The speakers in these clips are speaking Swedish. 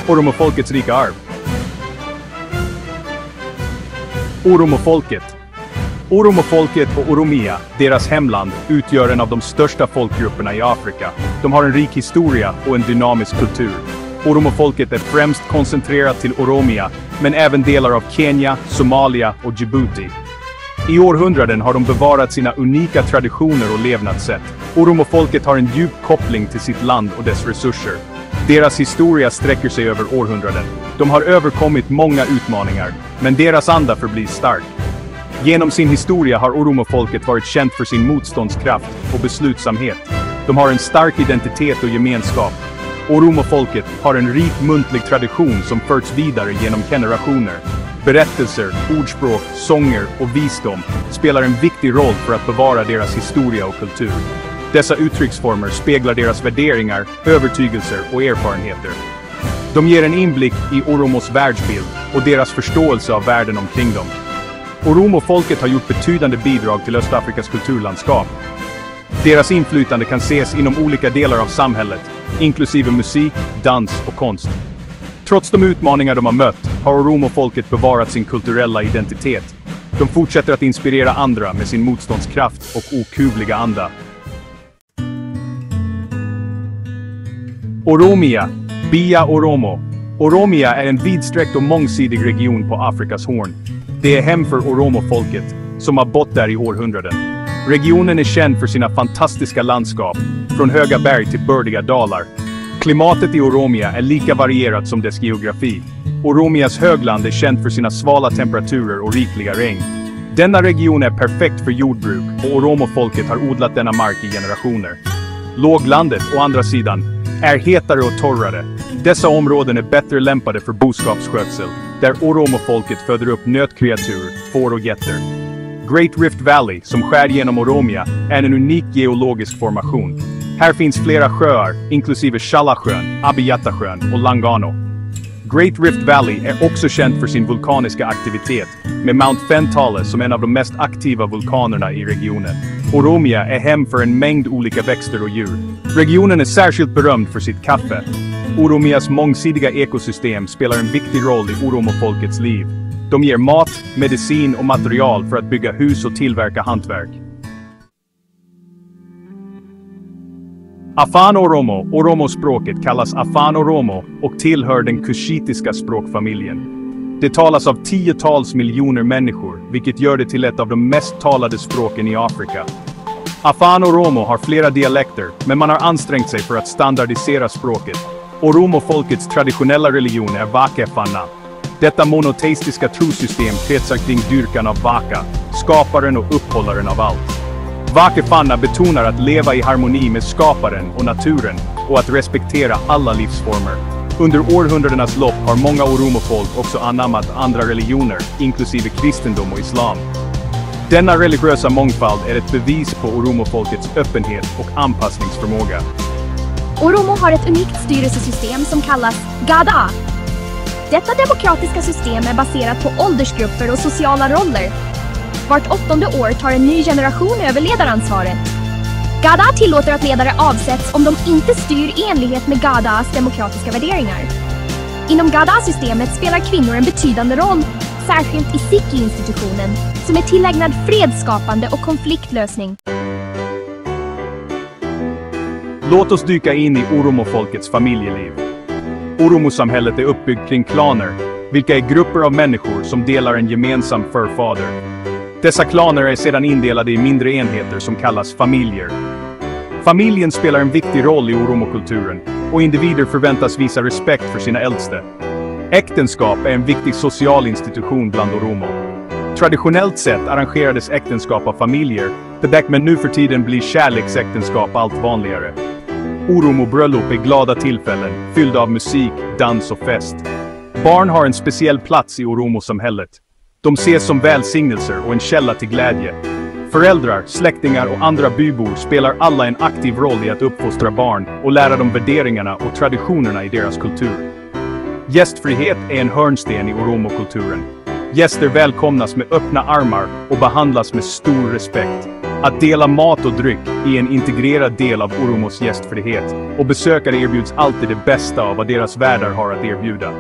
Oromofolkets rika arv. Oromofolket. Oromofolket och Oromia, deras hemland, utgör en av de största folkgrupperna i Afrika. De har en rik historia och en dynamisk kultur. Oromofolket är främst koncentrerat till Oromia, men även delar av Kenya, Somalia och Djibouti. I århundraden har de bevarat sina unika traditioner och levnadssätt. Oromofolket har en djup koppling till sitt land och dess resurser. Deras historia sträcker sig över århundraden. De har överkommit många utmaningar, men deras anda förblir stark. Genom sin historia har Oromofolket varit känt för sin motståndskraft och beslutsamhet. De har en stark identitet och gemenskap. Oromofolket har en rik muntlig tradition som förts vidare genom generationer. Berättelser, ordspråk, sånger och visdom spelar en viktig roll för att bevara deras historia och kultur. Dessa uttrycksformer speglar deras värderingar, övertygelser och erfarenheter. De ger en inblick i Oromos världsbild och deras förståelse av världen omkring dem. Oromofolket har gjort betydande bidrag till Östafrikas kulturlandskap. Deras inflytande kan ses inom olika delar av samhället, inklusive musik, dans och konst. Trots de utmaningar de har mött har Oromofolket bevarat sin kulturella identitet. De fortsätter att inspirera andra med sin motståndskraft och okuvliga anda. Oromia, Bia Oromo. Oromia är en vidsträckt och mångsidig region på Afrikas horn. Det är hem för Oromofolket, som har bott där i århundraden. Regionen är känd för sina fantastiska landskap, från höga berg till bördiga dalar. Klimatet i Oromia är lika varierat som dess geografi. Oromias högland är känt för sina svala temperaturer och rikliga regn. Denna region är perfekt för jordbruk och Oromofolket har odlat denna mark i generationer. Låglandet, å andra sidan, är hetare och torrare. Dessa områden är bättre lämpade för boskapsskötsel, där Oromofolket föder upp nötkreatur, får och getter. Great Rift Valley, som skär genom Oromia, är en unik geologisk formation. Här finns flera sjöar, inklusive Shallasjön, Abiyatasjön och Langano. Great Rift Valley är också känd för sin vulkaniska aktivitet, med Mount Fentale som en av de mest aktiva vulkanerna i regionen. Oromia är hem för en mängd olika växter och djur. Regionen är särskilt berömd för sitt kaffe. Oromias mångsidiga ekosystem spelar en viktig roll i Oromofolkets liv. De ger mat, medicin och material för att bygga hus och tillverka hantverk. Afan Oromo, Oromospråket kallas Afan Oromo och tillhör den kushitiska språkfamiljen. Det talas av tiotals miljoner människor, vilket gör det till ett av de mest talade språken i Afrika. Afan Oromo har flera dialekter, men man har ansträngt sig för att standardisera språket. Oromofolkets traditionella religion är Vakefanna. Detta monoteistiska trosystem kretsar kring dyrkan av Vaka, skaparen och upphållaren av allt. Vakefanna betonar att leva i harmoni med skaparen och naturen och att respektera alla livsformer. Under århundradenas lopp har många Oromofolk också anammat andra religioner, inklusive kristendom och islam. Denna religiösa mångfald är ett bevis på Oromofolkets öppenhet och anpassningsförmåga. Oromo har ett unikt styrelsesystem som kallas Gada. Detta demokratiska system är baserat på åldersgrupper och sociala roller. Vart 8:e år tar en ny generation över ledaransvaret. Gada tillåter att ledare avsätts om de inte styr i enlighet med Gadas demokratiska värderingar. Inom Gada-systemet spelar kvinnor en betydande roll, särskilt i Siki-institutionen, som är tillägnad fredsskapande och konfliktlösning. Låt oss dyka in i Oromofolkets familjeliv. Oromosamhället är uppbyggt kring klaner, vilka är grupper av människor som delar en gemensam förfader. Dessa klaner är sedan indelade i mindre enheter som kallas familjer. Familjen spelar en viktig roll i oromokulturen, och individer förväntas visa respekt för sina äldste. Äktenskap är en viktig social institution bland oromo. Traditionellt sett arrangerades äktenskap av familjer, men nu för tiden blir kärleksäktenskap allt vanligare. Oromobröllop är glada tillfällen, fyllda av musik, dans och fest. Barn har en speciell plats i oromosamhället. De ses som välsignelser och en källa till glädje. Föräldrar, släktingar och andra bybor spelar alla en aktiv roll i att uppfostra barn och lära dem värderingarna och traditionerna i deras kultur. Gästfrihet är en hörnsten i oromokulturen. Gäster välkomnas med öppna armar och behandlas med stor respekt. Att dela mat och dryck är en integrerad del av Oromos gästfrihet, och besökare erbjuds alltid det bästa av vad deras värdar har att erbjuda.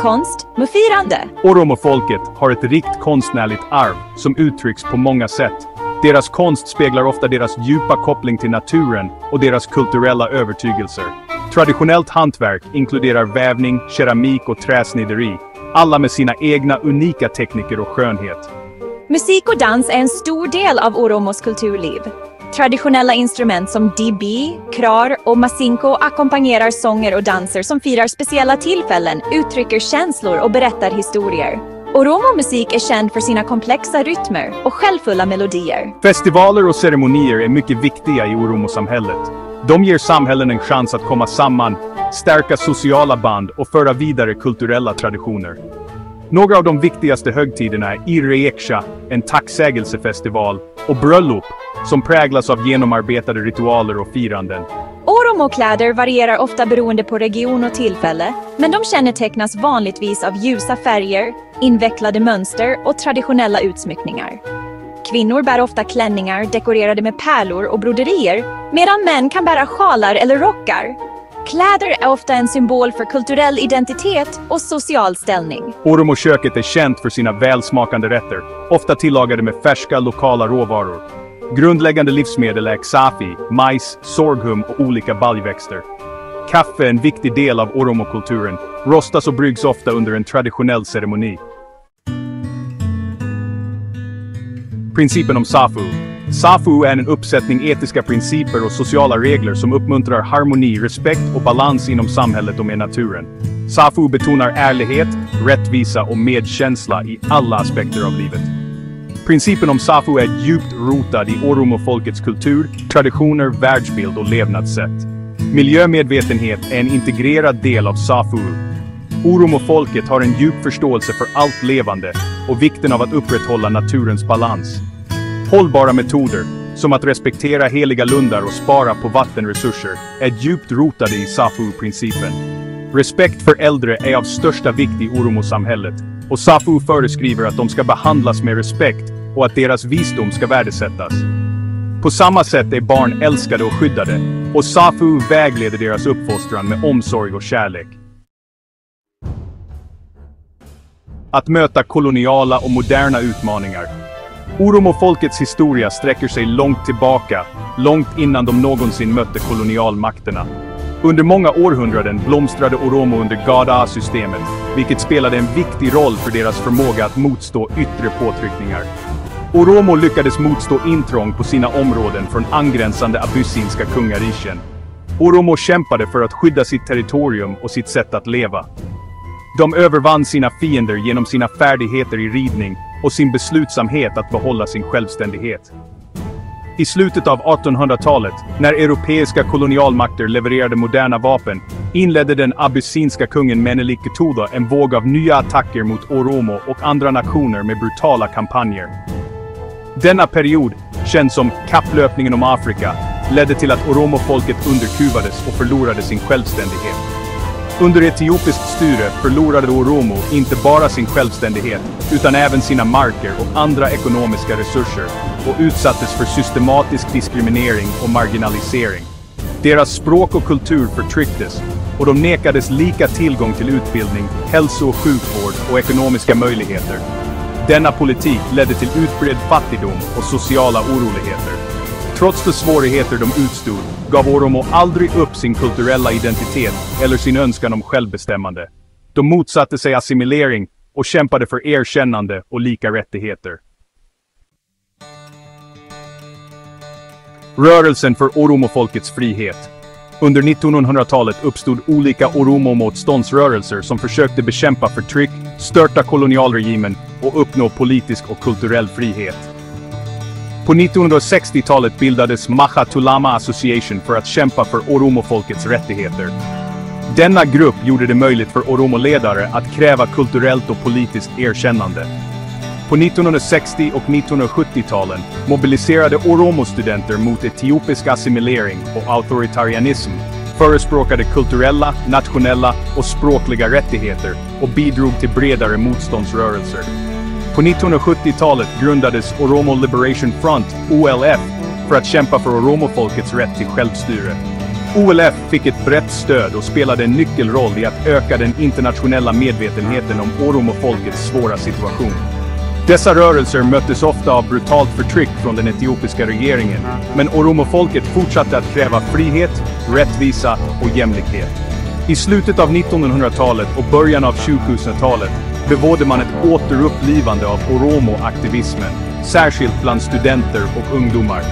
Konst med firande. Oromofolket har ett rikt konstnärligt arv som uttrycks på många sätt. Deras konst speglar ofta deras djupa koppling till naturen och deras kulturella övertygelser. Traditionellt hantverk inkluderar vävning, keramik och träsnideri, alla med sina egna unika tekniker och skönhet. Musik och dans är en stor del av Oromos kulturliv. Traditionella instrument som dibi, krar och masinko ackompanjerar sånger och danser som firar speciella tillfällen, uttrycker känslor och berättar historier. Oromo-musik är känd för sina komplexa rytmer och självfulla melodier. Festivaler och ceremonier är mycket viktiga i Oromo-samhället. De ger samhällen en chans att komma samman, stärka sociala band och föra vidare kulturella traditioner. Några av de viktigaste högtiderna är Irreksha, en tacksägelsefestival, och bröllop, som präglas av genomarbetade ritualer och firanden. Oromo-kläder varierar ofta beroende på region och tillfälle, men de kännetecknas vanligtvis av ljusa färger, invecklade mönster och traditionella utsmyckningar. Kvinnor bär ofta klänningar dekorerade med pärlor och broderier, medan män kan bära sjalar eller rockar. Kläder är ofta en symbol för kulturell identitet och social ställning. Oromo-köket är känt för sina välsmakande rätter, ofta tillagade med färska lokala råvaror. Grundläggande livsmedel är xafi, majs, sorghum och olika baljväxter. Kaffe är en viktig del av Oromo-kulturen, rostas och bryggs ofta under en traditionell ceremoni. Principen om Safu. Safu är en uppsättning etiska principer och sociala regler som uppmuntrar harmoni, respekt och balans inom samhället och med naturen. Safu betonar ärlighet, rättvisa och medkänsla i alla aspekter av livet. Principen om Safu är djupt rotad i Oromo-folkets kultur, traditioner, världsbild och levnadssätt. Miljömedvetenhet är en integrerad del av Safu. Oromo-folket har en djup förståelse för allt levande och vikten av att upprätthålla naturens balans. Hållbara metoder, som att respektera heliga lundar och spara på vattenresurser, är djupt rotade i Safu-principen. Respekt för äldre är av största vikt i Oromo-samhället, och Safu föreskriver att de ska behandlas med respekt och att deras visdom ska värdesättas. På samma sätt är barn älskade och skyddade, och Safu vägleder deras uppfostran med omsorg och kärlek. Att möta koloniala och moderna utmaningar. Oromo-folkets historia sträcker sig långt tillbaka, långt innan de någonsin mötte kolonialmakterna. Under många århundraden blomstrade Oromo under Gada-systemet, vilket spelade en viktig roll för deras förmåga att motstå yttre påtryckningar. Oromo lyckades motstå intrång på sina områden från angränsande abyssinska kungariken. Oromo kämpade för att skydda sitt territorium och sitt sätt att leva. De övervann sina fiender genom sina färdigheter i ridning och sin beslutsamhet att behålla sin självständighet. I slutet av 1800-talet, när europeiska kolonialmakter levererade moderna vapen, inledde den abyssinska kungen Menelik Getuda en våg av nya attacker mot Oromo och andra nationer med brutala kampanjer. Denna period, känd som kapplöpningen om Afrika, ledde till att Oromo-folket underkuvades och förlorade sin självständighet. Under etiopiskt styre förlorade Oromo inte bara sin självständighet, utan även sina marker och andra ekonomiska resurser, och utsattes för systematisk diskriminering och marginalisering. Deras språk och kultur förtrycktes, och de nekades lika tillgång till utbildning, hälso- och sjukvård och ekonomiska möjligheter. Denna politik ledde till utbredd fattigdom och sociala oroligheter. Trots de svårigheter de utstod, gav Oromo aldrig upp sin kulturella identitet eller sin önskan om självbestämmande. De motsatte sig assimilering och kämpade för erkännande och lika rättigheter. Rörelsen för Oromo-folkets frihet. Under 1900-talet uppstod olika Oromo-motståndsrörelser som försökte bekämpa förtryck, störta kolonialregimen och uppnå politisk och kulturell frihet. På 1960-talet bildades Macha Tulama Association för att kämpa för Oromo-folkets rättigheter. Denna grupp gjorde det möjligt för Oromo-ledare att kräva kulturellt och politiskt erkännande. På 1960- och 1970-talen mobiliserade Oromo-studenter mot etiopisk assimilering och auktoritarianism, förespråkade kulturella, nationella och språkliga rättigheter och bidrog till bredare motståndsrörelser. På 1970-talet grundades Oromo Liberation Front, OLF, för att kämpa för oromofolkets rätt till självstyre. OLF fick ett brett stöd och spelade en nyckelroll i att öka den internationella medvetenheten om oromofolkets svåra situation. Dessa rörelser möttes ofta av brutalt förtryck från den etiopiska regeringen, men oromofolket fortsatte att kräva frihet, rättvisa och jämlikhet. I slutet av 1900-talet och början av 2000-talet bevådde man ett återupplivande av oromo-aktivismen, särskilt bland studenter och ungdomar.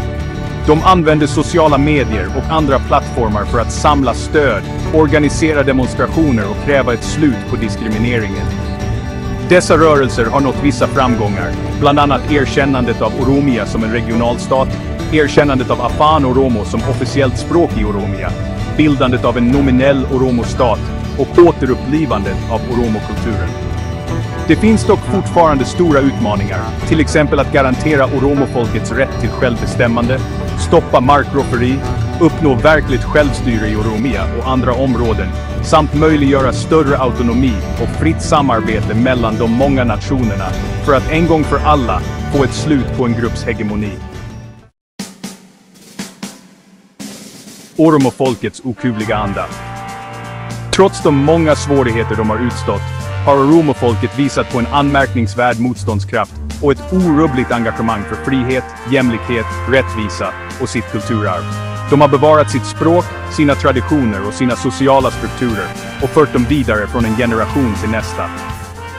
De använde sociala medier och andra plattformar för att samla stöd, organisera demonstrationer och kräva ett slut på diskrimineringen. Dessa rörelser har nått vissa framgångar, bland annat erkännandet av Oromia som en regionalstat, erkännandet av Afan Oromo som officiellt språk i Oromia, bildandet av en nominell Oromo-stat och återupplivandet av Oromokulturen. Det finns dock fortfarande stora utmaningar, till exempel att garantera oromofolkets rätt till självbestämmande, stoppa markrofferi, uppnå verkligt självstyre i Oromia och andra områden, samt möjliggöra större autonomi och fritt samarbete mellan de många nationerna för att en gång för alla få ett slut på en grupps hegemoni. Oromofolkets okuvliga anda. Trots de många svårigheter de har utstått har oromofolket visat på en anmärkningsvärd motståndskraft och ett orubbligt engagemang för frihet, jämlikhet, rättvisa och sitt kulturarv. De har bevarat sitt språk, sina traditioner och sina sociala strukturer och fört dem vidare från en generation till nästa.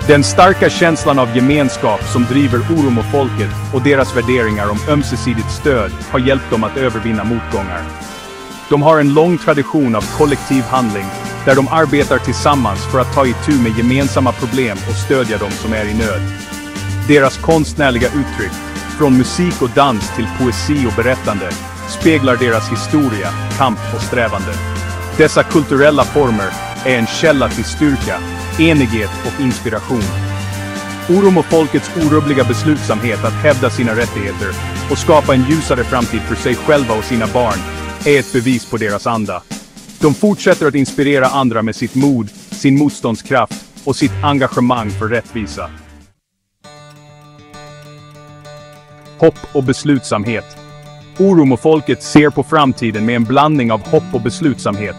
Den starka känslan av gemenskap som driver oromofolket och deras värderingar om ömsesidigt stöd har hjälpt dem att övervinna motgångar. De har en lång tradition av kollektiv handling där de arbetar tillsammans för att ta itu med gemensamma problem och stödja dem som är i nöd. Deras konstnärliga uttryck, från musik och dans till poesi och berättande, speglar deras historia, kamp och strävande. Dessa kulturella former är en källa till styrka, enighet och inspiration. Oromofolkets orubbliga beslutsamhet att hävda sina rättigheter och skapa en ljusare framtid för sig själva och sina barn är ett bevis på deras anda. De fortsätter att inspirera andra med sitt mod, sin motståndskraft och sitt engagemang för rättvisa. Hopp och beslutsamhet. Oromofolket ser på framtiden med en blandning av hopp och beslutsamhet.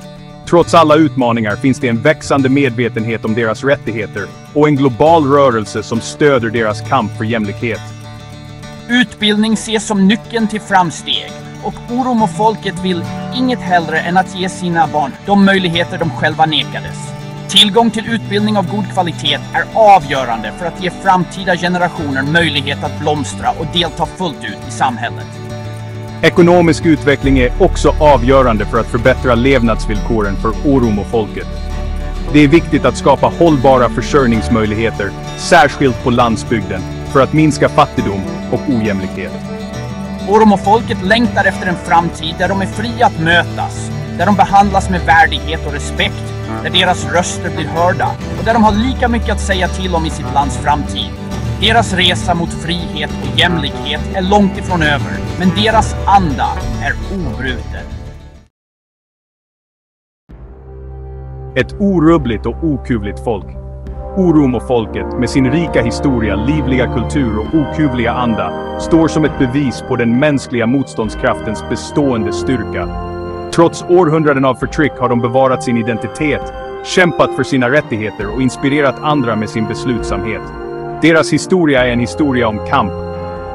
Trots alla utmaningar finns det en växande medvetenhet om deras rättigheter och en global rörelse som stöder deras kamp för jämlikhet. Utbildning ses som nyckeln till framsteg. Och oromofolket vill inget hellre än att ge sina barn de möjligheter de själva nekades. Tillgång till utbildning av god kvalitet är avgörande för att ge framtida generationer möjlighet att blomstra och delta fullt ut i samhället. Ekonomisk utveckling är också avgörande för att förbättra levnadsvillkoren för oromofolket. Det är viktigt att skapa hållbara försörjningsmöjligheter, särskilt på landsbygden, för att minska fattigdom och ojämlikhet. Oromofolket längtar efter en framtid där de är fria att mötas, där de behandlas med värdighet och respekt, där deras röster blir hörda och där de har lika mycket att säga till om i sitt lands framtid. Deras resa mot frihet och jämlikhet är långt ifrån över, men deras anda är obruten. Ett orubbligt och okuvligt folk. Oromofolket med sin rika historia, livliga kultur och okuvliga anda står som ett bevis på den mänskliga motståndskraftens bestående styrka. Trots århundraden av förtryck har de bevarat sin identitet, kämpat för sina rättigheter och inspirerat andra med sin beslutsamhet. Deras historia är en historia om kamp,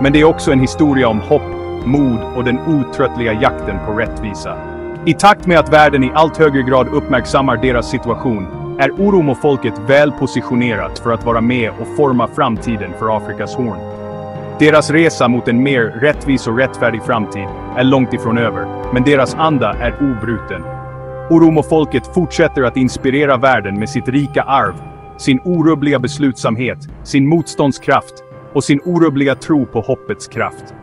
men det är också en historia om hopp, mod och den otröttliga jakten på rättvisa. I takt med att världen i allt högre grad uppmärksammar deras situation är oromofolket väl positionerat för att vara med och forma framtiden för Afrikas horn. Deras resa mot en mer rättvis och rättfärdig framtid är långt ifrån över, men deras anda är obruten. Oromofolket fortsätter att inspirera världen med sitt rika arv, sin orubbliga beslutsamhet, sin motståndskraft och sin orubbliga tro på hoppets kraft.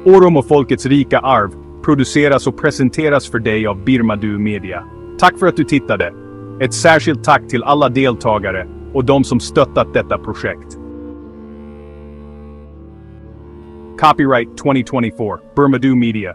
Oromofolkets rika arv produceras och presenteras för dig av Birmadu Media. Tack för att du tittade. Ett särskilt tack till alla deltagare och de som stöttat detta projekt. Copyright 2024, Birmadu Media.